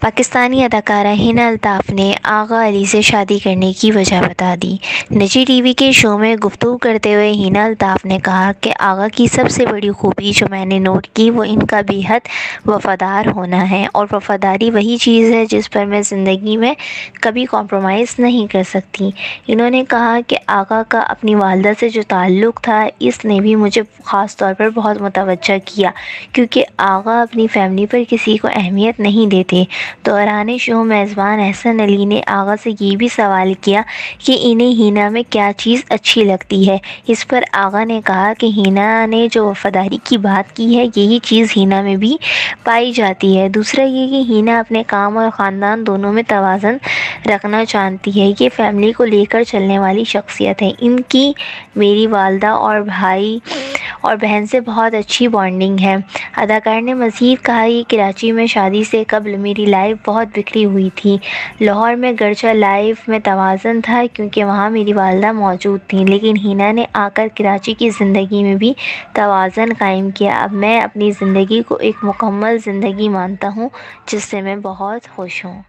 پاکستانی اداکارہ حنا الطاف نے آغا علی سے شادی کرنے کی وجہ بتا دی۔ نجی ٹی وی کے شو میں گفتگو کرتے ہوئے حنا الطاف نے کہا کہ آغا کی سب سے بڑی خوبی جو میں نے نوٹ کی وہ ان کا بے حد وفادار ہونا ہے، اور وفاداری وہی چیز ہے جس پر میں زندگی میں کبھی کمپرومائز نہیں کر سکتی۔ انہوں نے کہا کہ آغا کا اپنی والدہ سے جو تعلق تھا اس نے بھی مجھے خاص طور پر بہت متوجہ کیا، کیونکہ آغا اپنی فیملی پر کسی کو اہمیت نہیں دیتے۔ دوران شو میزبان احسن علی نے آغا سے یہ بھی سوال کیا کہ انہیں حنا میں کیا چیز اچھی لگتی ہے۔ اس پر آغا نے کہا کہ حنا نے جو وفاداری کی بات کی ہے یہی چیز حنا میں بھی پائی جاتی ہے۔ دوسرا یہ کہ حنا اپنے کام اور خاندان دونوں میں توازن رکھنا جانتی ہے، یہ فیملی کو لے کر چلنے والی شخصیت ہے۔ ان کی میری والدہ اور بھائی اور بہن سے بہت اچھی بانڈنگ ہے۔ اداکار نے مزید کہا کہ کراچی میں شادی سے قبل میری لائف بہت بکھری ہوئی تھی۔ لاہور میں گرچہ لائف میں توازن تھا کیونکہ وہاں میری والدہ موجود تھیں، لیکن حنا نے آ کر کراچی کی زندگی میں بھی توازن قائم کیا۔ اب میں اپنی زندگی کو ایک مکمل زندگی مانتا ہوں جس سے میں بہت خوش ہوں۔